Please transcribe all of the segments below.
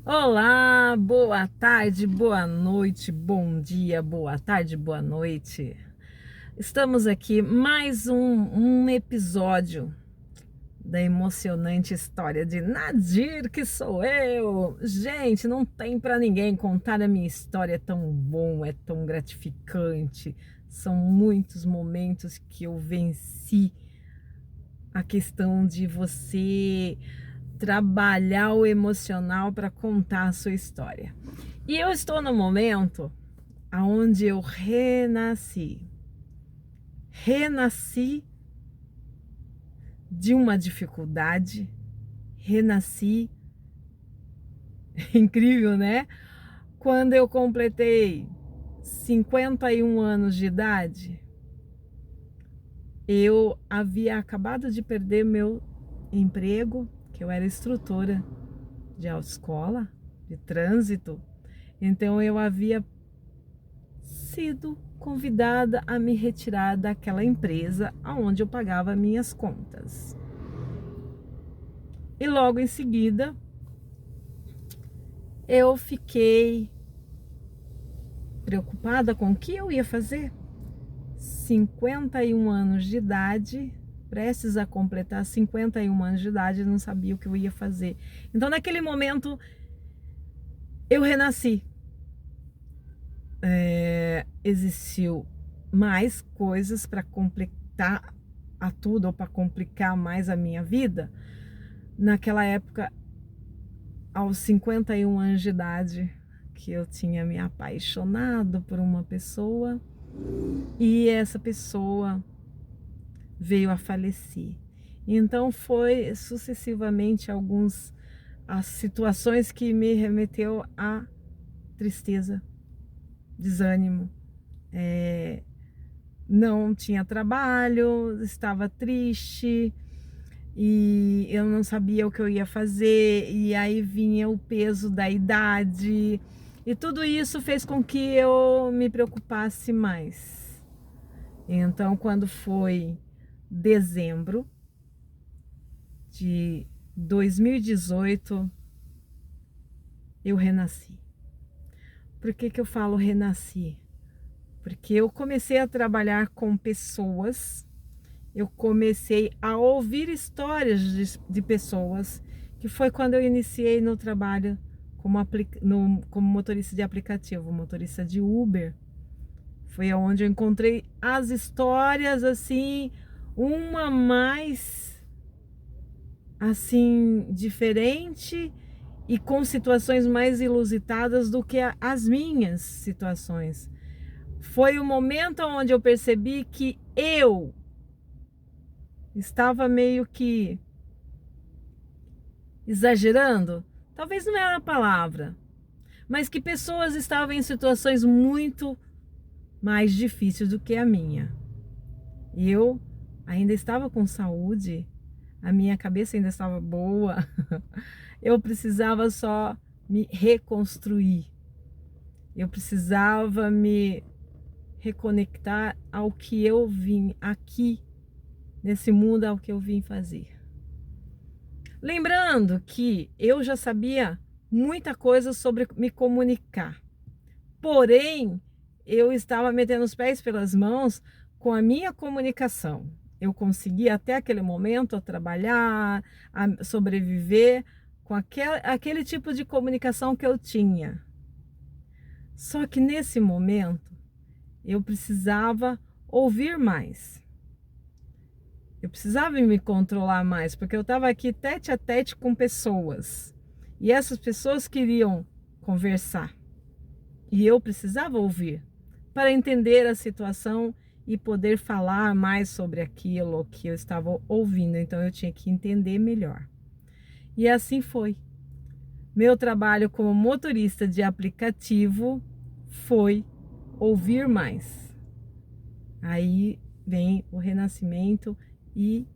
Olá, boa tarde, boa noite, bom dia, boa tarde, boa noite. Estamos aqui mais um episódio da emocionante história de Nadir, que sou eu. Gente, não tem para ninguém contar a minha história, é tão bom, é tão gratificante. São muitos momentos que eu venci a questão de você trabalhar o emocional para contar a sua história. E eu estou no momento onde eu renasci de uma dificuldade, renasci, incrível, né? Quando eu completei 51 anos de idade, eu havia acabado de perder meu emprego, que eu era instrutora de autoescola, de trânsito. Então eu havia sido convidada a me retirar daquela empresa onde eu pagava minhas contas. E logo em seguida eu fiquei preocupada com o que eu ia fazer. 51 anos de idade, prestes a completar 51 anos de idade, não sabia o que eu ia fazer. Então naquele momento eu renasci. Existiu mais coisas para completar a tudo ou para complicar mais a minha vida. Naquela época, aos 51 anos de idade, que eu tinha me apaixonado por uma pessoa e essa pessoa veio a falecer. Então foi sucessivamente as situações que me remeteu à tristeza, desânimo. Não tinha trabalho, estava triste e eu não sabia o que eu ia fazer, e aí vinha o peso da idade, e tudo isso fez com que eu me preocupasse mais. Então, quando foi dezembro de 2018, eu renasci. Por que eu falo renasci? Porque eu comecei a trabalhar com pessoas, eu comecei a ouvir histórias de pessoas, que foi quando eu iniciei no trabalho como motorista de aplicativo, motorista de Uber. Foi onde eu encontrei as histórias, assim, uma mais, assim, diferente e com situações mais ilusitadas do que as minhas situações. Foi o momento onde eu percebi que eu estava meio que exagerando, talvez não era a palavra, mas que pessoas estavam em situações muito mais difíceis do que a minha. E eu ainda estava com saúde, a minha cabeça ainda estava boa, eu precisava só me reconstruir, eu precisava me reconectar ao que eu vim aqui nesse mundo, ao que eu vim fazer. Lembrando que eu já sabia muita coisa sobre me comunicar, porém eu estava metendo os pés pelas mãos com a minha comunicação. Eu conseguia até aquele momento trabalhar, a sobreviver com aquele tipo de comunicação que eu tinha. Só que nesse momento eu precisava ouvir mais. Eu precisava me controlar mais, porque eu estava aqui tete a tete com pessoas. E essas pessoas queriam conversar. E eu precisava ouvir para entender a situação e poder falar mais sobre aquilo que eu estava ouvindo. Então eu tinha que entender melhor. E assim foi. Meu trabalho como motorista de aplicativo foi ouvir mais. Aí vem o renascimento e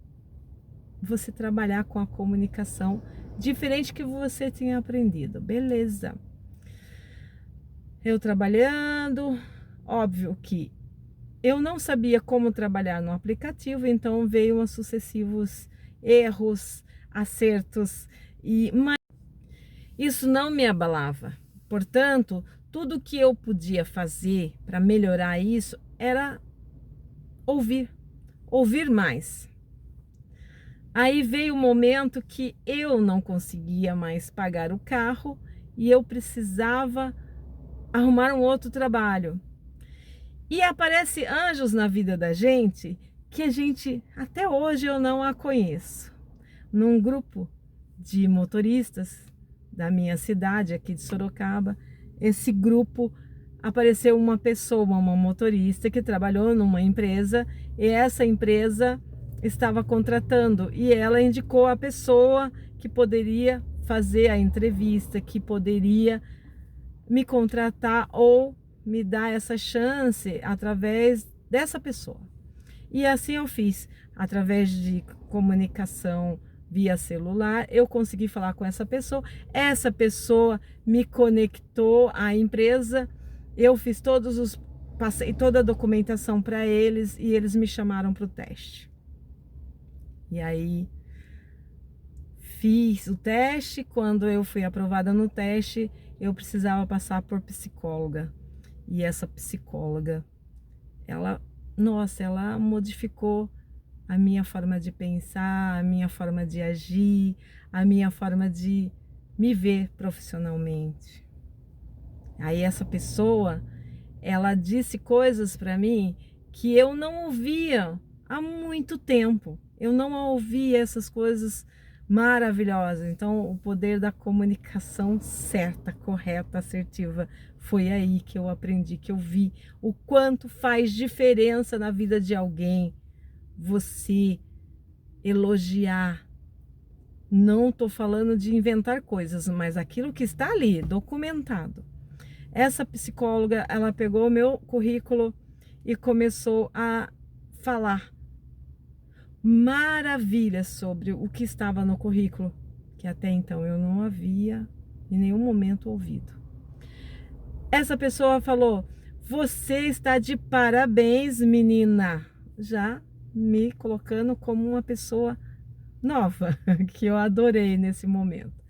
você trabalhar com a comunicação diferente que você tinha aprendido. Beleza. Eu trabalhando, óbvio que eu não sabia como trabalhar no aplicativo, então veio sucessivos erros, acertos, Isso não me abalava. Portanto, tudo que eu podia fazer para melhorar isso era ouvir, ouvir mais. Aí veio o momento que eu não conseguia mais pagar o carro e eu precisava arrumar um outro trabalho. E aparece anjos na vida da gente que a gente, até hoje eu não a conheço. Num grupo de motoristas da minha cidade, aqui de Sorocaba, esse grupo apareceu uma pessoa, uma motorista que trabalhou numa empresa e essa empresa estava contratando e ela indicou a pessoa que poderia fazer a entrevista, que poderia me contratar ou me dar essa chance através dessa pessoa. E assim eu fiz, através de comunicação via celular, eu consegui falar com essa pessoa me conectou à empresa, eu fiz passei toda a documentação para eles e eles me chamaram para o teste. E aí fiz o teste, quando eu fui aprovada no teste, eu precisava passar por psicóloga. E essa psicóloga, ela modificou a minha forma de pensar, a minha forma de agir, a minha forma de me ver profissionalmente. Aí essa pessoa, ela disse coisas para mim que eu não ouvia há muito tempo. Eu não ouvia essas coisas maravilhosas. Então, o poder da comunicação certa, correta, assertiva, foi aí que eu aprendi, que eu vi o quanto faz diferença na vida de alguém você elogiar. Não estou falando de inventar coisas, mas aquilo que está ali, documentado. Essa psicóloga, ela pegou o meu currículo e começou a falar maravilhas sobre o que estava no currículo, que até então eu não havia em nenhum momento ouvido. Essa pessoa falou: "Você está de parabéns, menina", já me colocando como uma pessoa nova, que eu adorei nesse momento.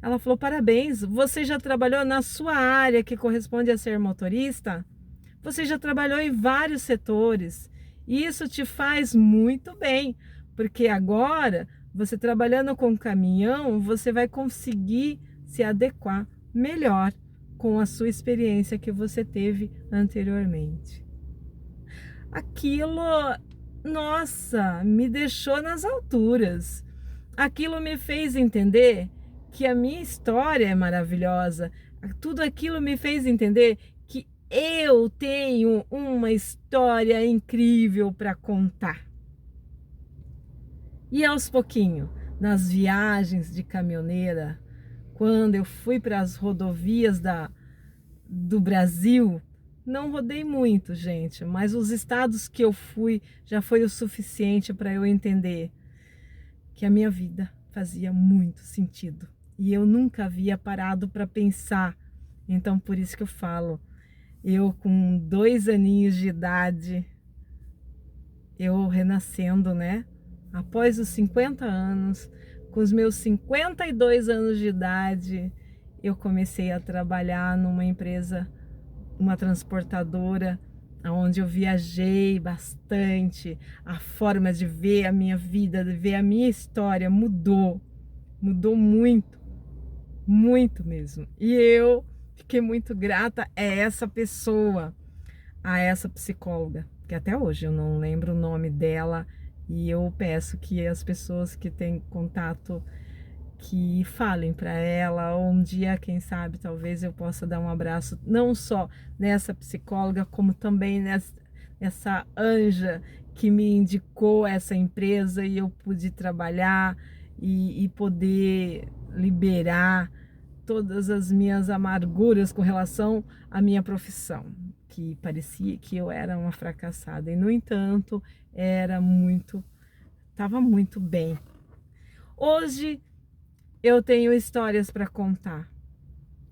Ela falou: "Parabéns, você já trabalhou na sua área que corresponde a ser motorista? Você já trabalhou em vários setores. E isso te faz muito bem, porque agora, você trabalhando com caminhão, você vai conseguir se adequar melhor com a sua experiência que você teve anteriormente." Aquilo, nossa, me deixou nas alturas. Aquilo me fez entender que a minha história é maravilhosa. Tudo aquilo me fez entender que eu tenho uma história incrível para contar. E aos pouquinhos, nas viagens de caminhoneira, quando eu fui para as rodovias do Brasil, não rodei muito, gente, mas os estados que eu fui já foi o suficiente para eu entender que a minha vida fazia muito sentido. E eu nunca havia parado para pensar. Então, por isso que eu falo, eu com 2 aninhos de idade, eu renascendo, né? Após os 50 anos, com os meus 52 anos de idade, eu comecei a trabalhar numa empresa, uma transportadora, onde eu viajei bastante. A forma de ver a minha vida, de ver a minha história mudou muito, muito mesmo. E eu fiquei muito grata a essa pessoa, a essa psicóloga, que até hoje eu não lembro o nome dela, e eu peço que as pessoas que têm contato que falem para ela, ou um dia, quem sabe, talvez eu possa dar um abraço, não só nessa psicóloga, como também nessa anja que me indicou essa empresa e eu pude trabalhar e poder liberar todas as minhas amarguras com relação à minha profissão, que parecia que eu era uma fracassada e, no entanto, estava muito bem. Hoje eu tenho histórias para contar.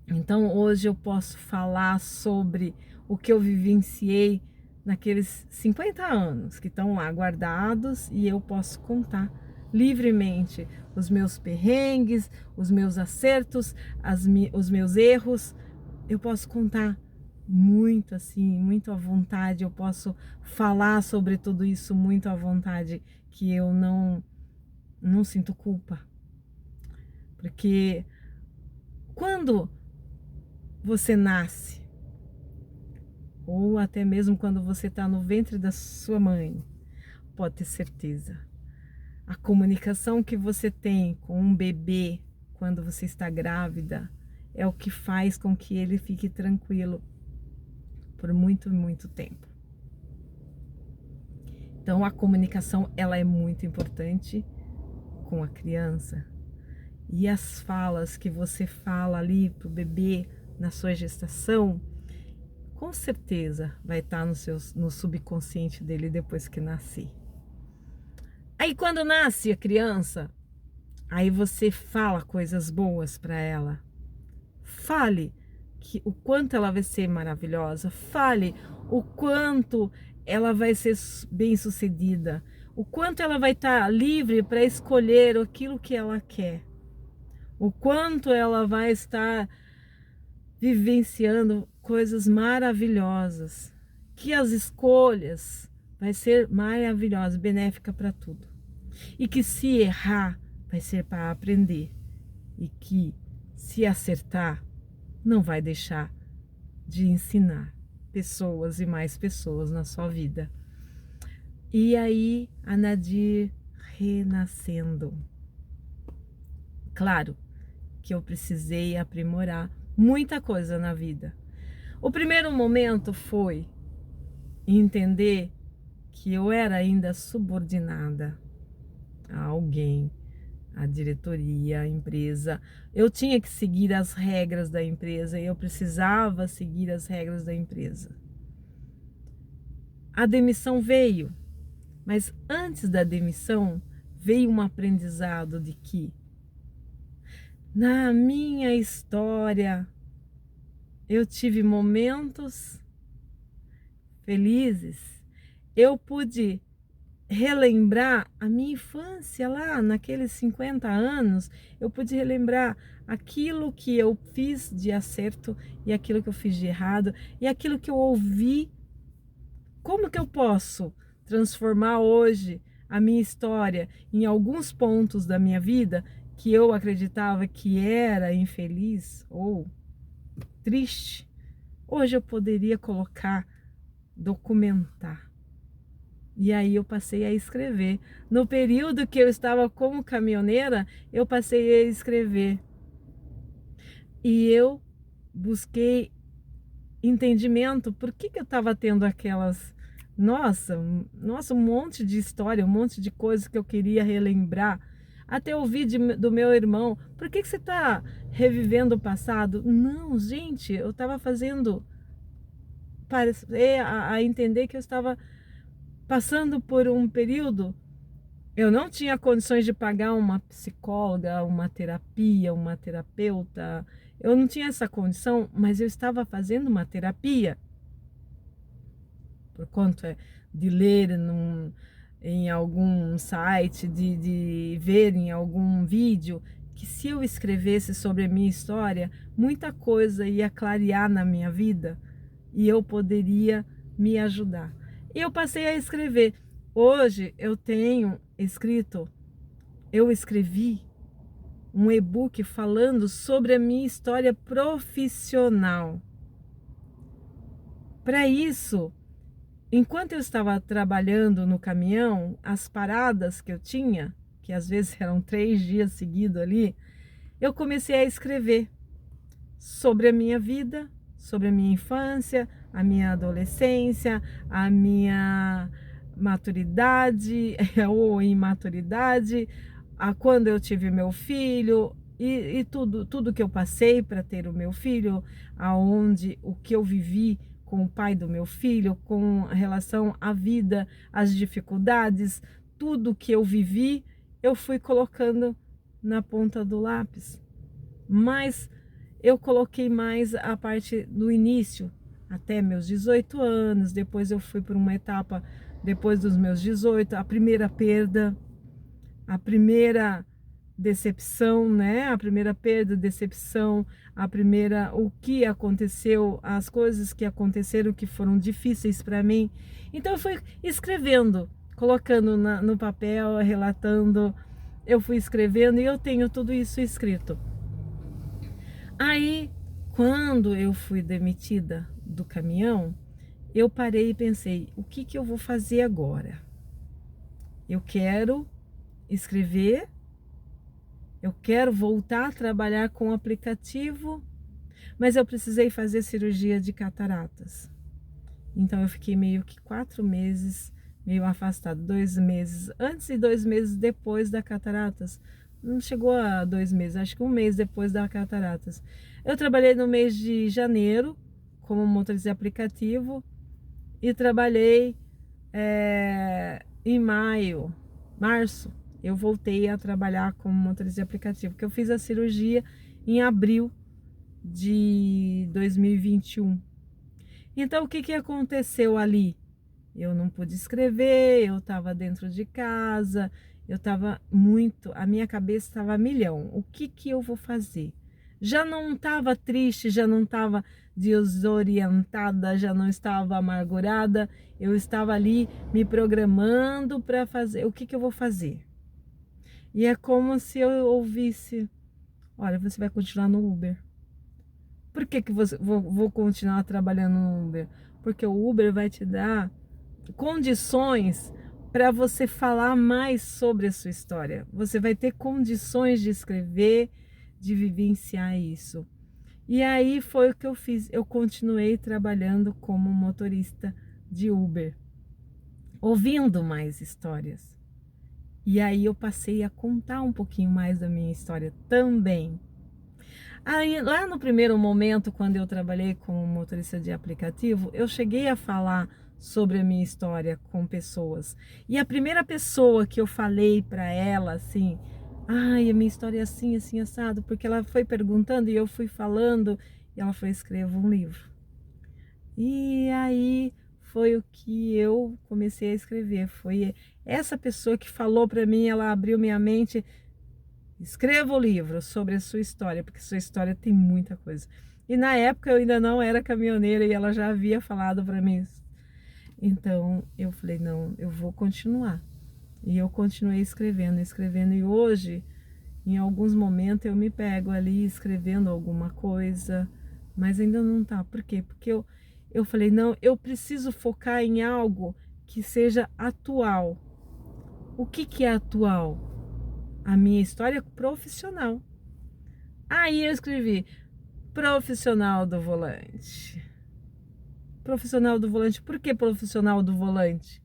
Então hoje eu posso falar sobre o que eu vivenciei naqueles 50 anos que estão lá guardados e eu posso contar livremente os meus perrengues, os meus acertos, os meus erros. Eu posso contar muito assim, muito à vontade. Eu posso falar sobre tudo isso muito à vontade, que eu não sinto culpa. Porque quando você nasce, ou até mesmo quando você está no ventre da sua mãe, pode ter certeza, a comunicação que você tem com um bebê quando você está grávida é o que faz com que ele fique tranquilo por muito, muito tempo. Então a comunicação, ela é muito importante com a criança. E as falas que você fala ali pro bebê na sua gestação, com certeza vai estar no subconsciente dele depois que nascer. Aí quando nasce a criança, aí você fala coisas boas para ela. Fale o quanto ela vai ser maravilhosa. Fale o quanto ela vai ser bem-sucedida. O quanto ela vai estar livre para escolher aquilo que ela quer. O quanto ela vai estar vivenciando coisas maravilhosas. Que as escolhas vai ser maravilhosa, benéfica para tudo. E que se errar, vai ser para aprender. E que se acertar, não vai deixar de ensinar pessoas e mais pessoas na sua vida. E aí, a Nadir renascendo. Claro que eu precisei aprimorar muita coisa na vida. O primeiro momento foi entender que eu era ainda subordinada a alguém, a diretoria, a empresa. Eu tinha que seguir as regras da empresa e eu precisava seguir as regras da empresa. A demissão veio, mas antes da demissão veio um aprendizado de que na minha história eu tive momentos felizes, eu pude relembrar a minha infância lá, naqueles 50 anos, eu pude relembrar aquilo que eu fiz de acerto e aquilo que eu fiz de errado e aquilo que eu ouvi. Como que eu posso transformar hoje a minha história em alguns pontos da minha vida que eu acreditava que era infeliz ou triste? Hoje eu poderia colocar, documentar. E aí eu passei a escrever. No período que eu estava como caminhoneira, eu passei a escrever. E eu busquei entendimento por que eu estava tendo aquelas... Nossa, um monte de história, um monte de coisas que eu queria relembrar. Até ouvi do meu irmão, por que você está revivendo o passado? Não, gente, eu estava fazendo... parecer a entender que eu estava passando por um período, eu não tinha condições de pagar uma psicóloga, uma terapia, uma terapeuta. Eu não tinha essa condição, mas eu estava fazendo uma terapia. Por conta de ler em algum site, de ver em algum vídeo, que se eu escrevesse sobre a minha história, muita coisa ia clarear na minha vida e eu poderia me ajudar. E eu passei a escrever. Hoje eu tenho escrito, eu escrevi um e-book falando sobre a minha história profissional. Para isso, enquanto eu estava trabalhando no caminhão, as paradas que eu tinha, que às vezes eram 3 dias seguidos ali, eu comecei a escrever sobre a minha vida, sobre a minha infância, a minha adolescência, a minha maturidade ou imaturidade, a quando eu tive meu filho e tudo que eu passei para ter o meu filho, aonde o que eu vivi com o pai do meu filho, com relação à vida, às dificuldades, tudo que eu vivi, eu fui colocando na ponta do lápis. Mas eu coloquei mais a parte do início, até meus 18 anos, depois eu fui por uma etapa, depois dos meus 18, a primeira perda, a primeira decepção, né? A primeira perda, decepção, o que aconteceu, as coisas que aconteceram que foram difíceis para mim. Então eu fui escrevendo, colocando no papel, relatando, eu fui escrevendo e eu tenho tudo isso escrito. Aí, quando eu fui demitida do caminhão, eu parei e pensei, o que eu vou fazer agora? Eu quero escrever, eu quero voltar a trabalhar com o aplicativo, mas eu precisei fazer cirurgia de cataratas. Então eu fiquei meio que 4 meses meio afastado, 2 meses antes e 2 meses depois da cataratas. Não chegou a 2 meses, acho que 1 mês depois da cataratas. Eu trabalhei no mês de janeiro como motorista de aplicativo e trabalhei em março, eu voltei a trabalhar como motorista de aplicativo, porque eu fiz a cirurgia em abril de 2021. Então, o que aconteceu ali? Eu não pude escrever, eu estava dentro de casa, a minha cabeça estava a milhão. O que eu vou fazer? Já não estava triste, já não estava desorientada, já não estava amargurada, eu estava ali me programando para fazer. O que eu vou fazer? E é como se eu ouvisse: olha, você vai continuar no Uber. Por que vou continuar trabalhando no Uber? Porque o Uber vai te dar condições para você falar mais sobre a sua história. Você vai ter condições de escrever, de vivenciar isso. E aí foi o que eu fiz. Eu continuei trabalhando como motorista de Uber, ouvindo mais histórias. E aí eu passei a contar um pouquinho mais da minha história também. Aí, lá no primeiro momento, quando eu trabalhei como motorista de aplicativo, eu cheguei a falar sobre a minha história com pessoas. E a primeira pessoa que eu falei para ela, assim, ai, a minha história é assim, assim, assado, porque ela foi perguntando e eu fui falando, e ela foi: escreva um livro. E aí foi o que eu comecei a escrever. Foi essa pessoa que falou para mim, ela abriu minha mente: escreva o livro sobre a sua história, porque sua história tem muita coisa. E na época eu ainda não era caminhoneira e ela já havia falado para mim. Então eu falei: não, eu vou continuar. E eu continuei escrevendo. E hoje, em alguns momentos, eu me pego ali escrevendo alguma coisa, mas ainda não tá. Por quê? Porque eu falei: não, eu preciso focar em algo que seja atual. O que é atual? A minha história profissional. Aí eu escrevi: profissional do volante. Profissional do volante. Por que profissional do volante?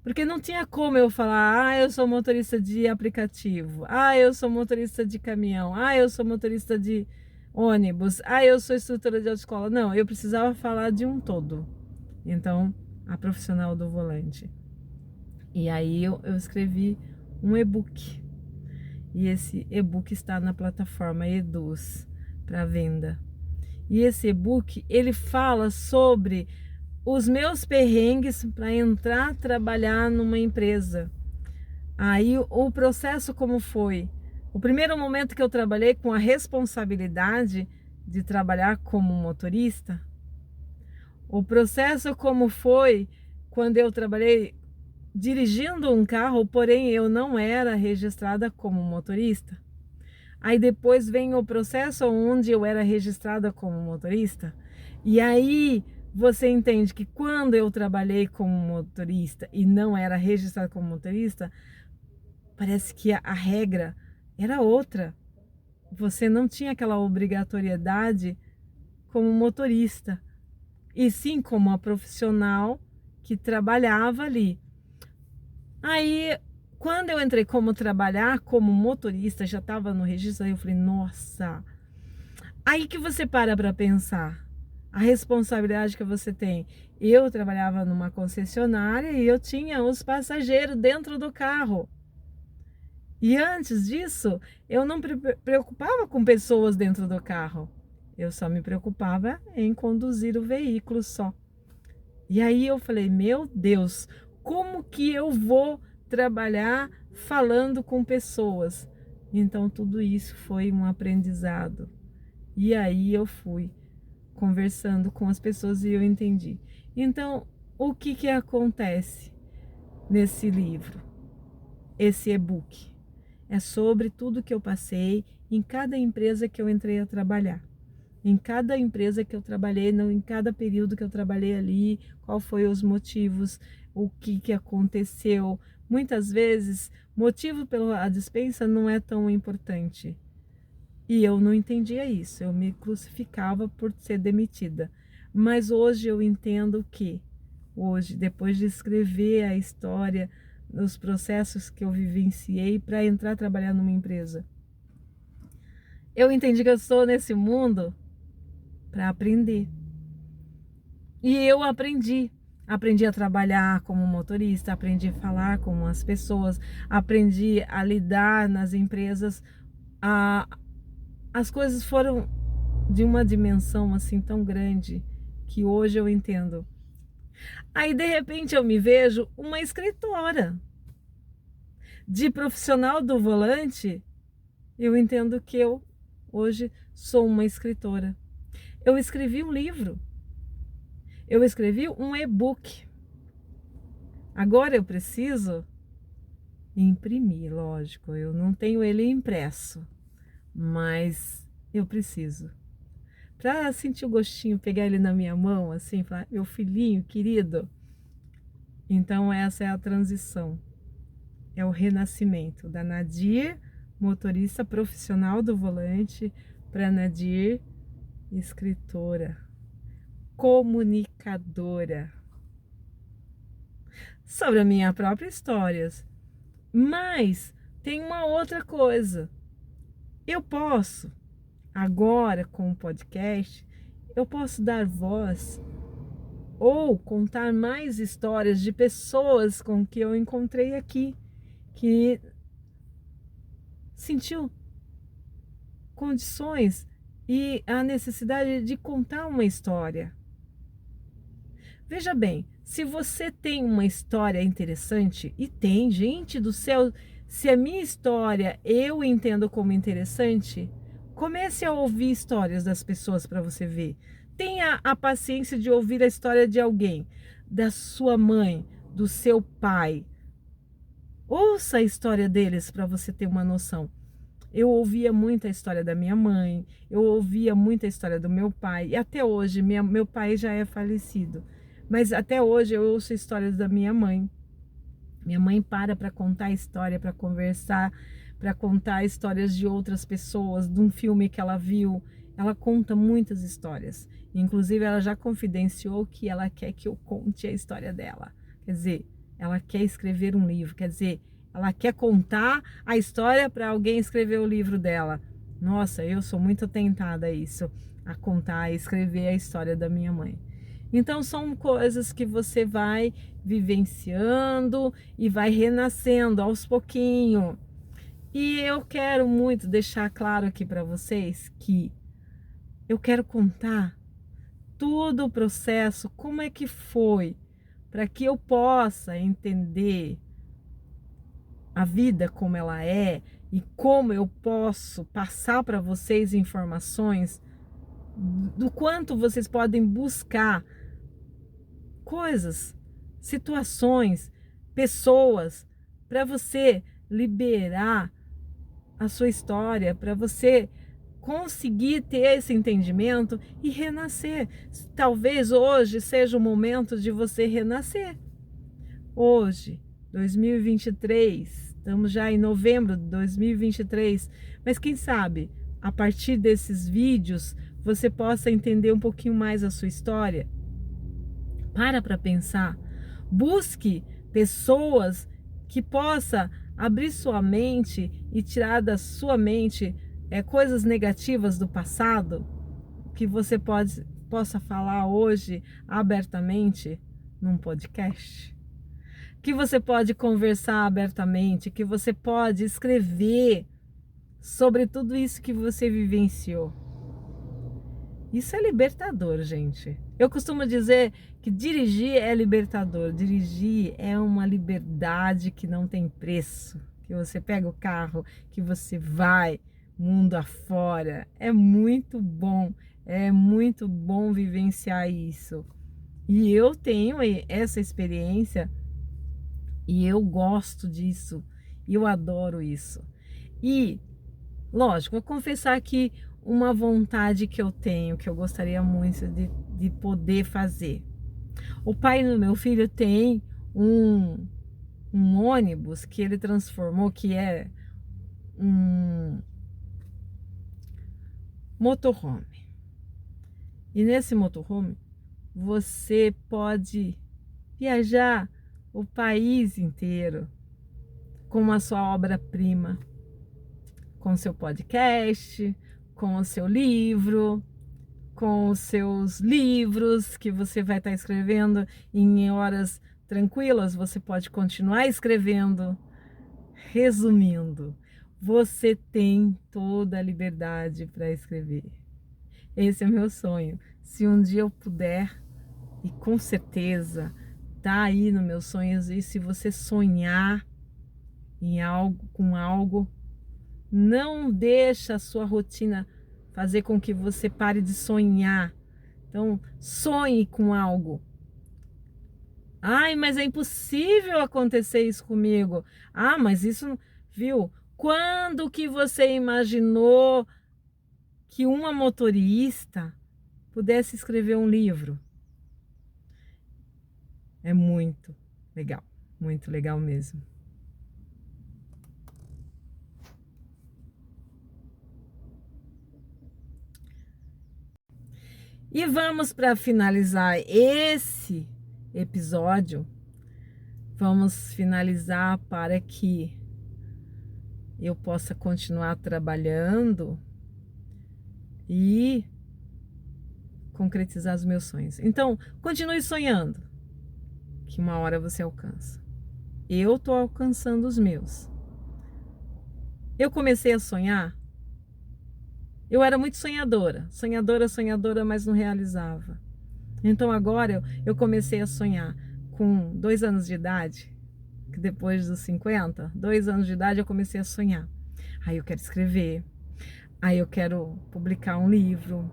Porque não tinha como eu falar: ah, eu sou motorista de aplicativo, ah, eu sou motorista de caminhão, ah, eu sou motorista de ônibus, ah, eu sou instrutora de autoescola. Não, eu precisava falar de um todo. Então, a profissional do volante. E aí eu escrevi um e-book. E esse e-book está na plataforma Eduz para venda. E esse e-book, ele fala sobre os meus perrengues para entrar trabalhar numa empresa. Aí o processo como foi? O primeiro momento que eu trabalhei com a responsabilidade de trabalhar como motorista. O processo como foi quando eu trabalhei dirigindo um carro, porém eu não era registrada como motorista. Aí depois vem o processo onde eu era registrada como motorista. E aí você entende que quando eu trabalhei como motorista e não era registrada como motorista, parece que a regra era outra. Você não tinha aquela obrigatoriedade como motorista, e sim como uma profissional que trabalhava ali. Aí, quando eu entrei como trabalhar como motorista, já estava no registro, aí eu falei: nossa. Aí que você para pensar a responsabilidade que você tem. Eu trabalhava numa concessionária e eu tinha os passageiros dentro do carro. E antes disso, eu não me preocupava com pessoas dentro do carro. Eu só me preocupava em conduzir o veículo só. E aí eu falei: meu Deus, como que eu vou trabalhar falando com pessoas. Então tudo isso foi um aprendizado. E aí eu fui conversando com as pessoas e eu entendi. Então, o que que acontece nesse livro? Esse e-book é sobre tudo que eu passei em cada empresa que eu entrei a trabalhar. Em cada empresa que eu trabalhei, em cada período que eu trabalhei ali, qual foi os motivos, o que que aconteceu. Muitas vezes, motivo pela dispensa não é tão importante. E eu não entendia isso, eu me crucificava por ser demitida. Mas hoje eu entendo que, hoje, depois de escrever a história, os processos que eu vivenciei para entrar a trabalhar numa empresa, eu entendi que eu estou nesse mundo para aprender. E eu aprendi. Aprendi a trabalhar como motorista, aprendi a falar com as pessoas, aprendi a lidar nas empresas. As coisas foram de uma dimensão assim tão grande que hoje eu entendo. Aí de repente eu me vejo uma escritora. De profissional do volante, eu entendo que eu hoje sou uma escritora. Eu escrevi um livro. Eu escrevi um e-book. Agora eu preciso imprimir, lógico. Eu não tenho ele impresso, mas eu preciso. Para sentir o gostinho, pegar ele na minha mão, assim, falar, meu filhinho querido. Então essa é a transição. É o renascimento da Nadir, motorista profissional do volante, para Nadir, escritora, comunicadora. Sobre a minha própria história. Mas tem uma outra coisa. Eu posso, agora com o podcast, eu posso dar voz ou contar mais histórias de pessoas com que eu encontrei aqui, que sentiu condições e a necessidade de contar uma história. Veja bem, se você tem uma história interessante, e tem, gente do céu, se a minha história eu entendo como interessante, comece a ouvir histórias das pessoas para você ver. Tenha a paciência de ouvir a história de alguém, da sua mãe, do seu pai. Ouça a história deles para você ter uma noção. Eu ouvia muita história da minha mãe, eu ouvia muita história do meu pai, e até hoje, meu pai já é falecido, mas até hoje eu ouço histórias da minha mãe. Minha mãe para contar a história, para conversar, para contar histórias de outras pessoas, de um filme que ela viu. Ela conta muitas histórias. Inclusive, ela já confidenciou que ela quer que eu conte a história dela. Quer dizer, ela quer escrever um livro. Quer dizer, ela quer contar a história para alguém escrever o livro dela. Nossa, eu sou muito tentada a isso, a contar, a escrever a história da minha mãe. Então são coisas que você vai vivenciando e vai renascendo aos pouquinhos. E eu quero muito deixar claro aqui para vocês que eu quero contar todo o processo, como é que foi, para que eu possa entender a vida como ela é e como eu posso passar para vocês informações do quanto vocês podem buscar coisas, situações, pessoas, para você liberar a sua história, para você conseguir ter esse entendimento e renascer. Talvez hoje seja o momento de você renascer. Hoje, 2023, estamos já em novembro de 2023, mas quem sabe, a partir desses vídeos, você possa entender um pouquinho mais a sua história. Para pensar, busque pessoas que possa abrir sua mente e tirar da sua mente coisas negativas do passado, que você possa falar hoje abertamente num podcast, que você pode conversar abertamente, que você pode escrever sobre tudo isso que você vivenciou. Isso é libertador, gente. Eu costumo dizer que dirigir é libertador. Dirigir é uma liberdade que não tem preço, que você pega o carro, que você vai mundo afora. É muito bom vivenciar isso. E eu tenho essa experiência e eu gosto disso, e eu adoro isso. E, lógico, vou confessar aqui uma vontade que eu tenho, que eu gostaria muito de poder fazer. O pai do meu filho tem um ônibus que ele transformou, que é um motorhome. E nesse motorhome você pode viajar o país inteiro com a sua obra-prima, com o seu podcast, com o seu livro, com os seus livros que você vai estar escrevendo em horas tranquilas, você pode continuar escrevendo. Resumindo, você tem toda a liberdade para escrever. Esse é o meu sonho. Se um dia eu puder, e com certeza tá aí nos meus sonhos, e se você sonhar em algo, com algo, não deixa a sua rotina fazer com que você pare de sonhar. Então, sonhe com algo. Ai, mas é impossível acontecer isso comigo. Ah, mas isso, viu? Quando que você imaginou que uma motorista pudesse escrever um livro? É muito legal mesmo. E vamos para finalizar esse episódio. Vamos finalizar para que eu possa continuar trabalhando e concretizar os meus sonhos. Então, continue sonhando, que uma hora você alcança. Eu tô alcançando os meus. Eu comecei a sonhar, eu era muito sonhadora, mas não realizava. Então agora eu comecei a sonhar com 2 anos de idade, que depois dos 50, 2 anos de idade eu comecei a sonhar. Aí eu quero escrever, aí eu quero publicar um livro,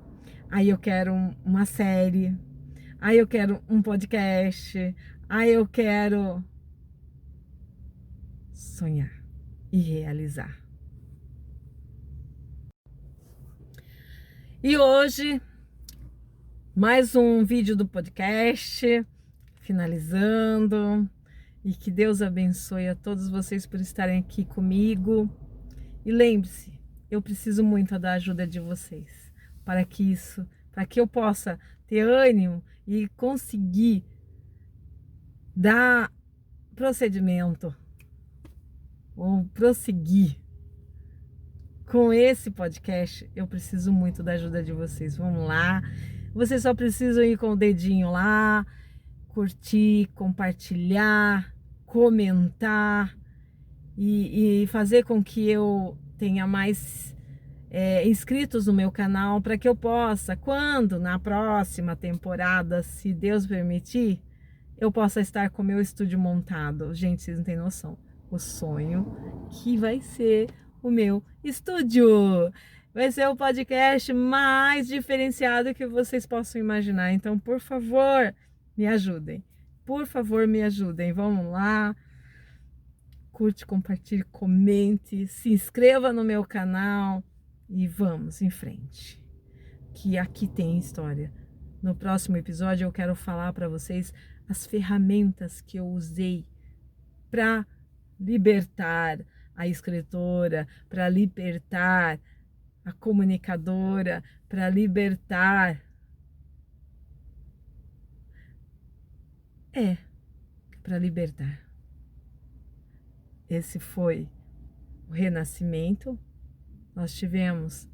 aí eu quero uma série, aí eu quero um podcast, aí eu quero sonhar e realizar. E hoje, mais um vídeo do podcast, finalizando. E que Deus abençoe a todos vocês por estarem aqui comigo. E lembre-se, eu preciso muito da ajuda de vocês para que eu possa ter ânimo e conseguir dar procedimento ou prosseguir com esse podcast. Eu preciso muito da ajuda de vocês. Vamos lá. Vocês só precisam ir com o dedinho lá, curtir, compartilhar, comentar e fazer com que eu tenha mais inscritos no meu canal, para que eu possa, quando na próxima temporada, se Deus permitir, eu possa estar com o meu estúdio montado. Gente, vocês não têm noção. O sonho que vai ser o meu estúdio. Vai ser o podcast mais diferenciado que vocês possam imaginar. Então, por favor, me ajudem. Por favor, me ajudem. Vamos lá. Curte, compartilhe, comente, se inscreva no meu canal e vamos em frente. Que aqui tem história. No próximo episódio eu quero falar para vocês as ferramentas que eu usei para libertar a escritora, para libertar a comunicadora, para libertar para libertar. Esse foi o renascimento. Nós tivemos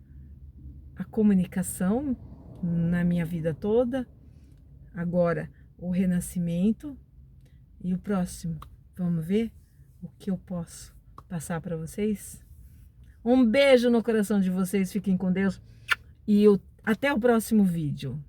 a comunicação na minha vida toda, agora o renascimento e o próximo. Vamos ver o que eu posso passar para vocês? Um beijo no coração de vocês, fiquem com Deus e até o próximo vídeo.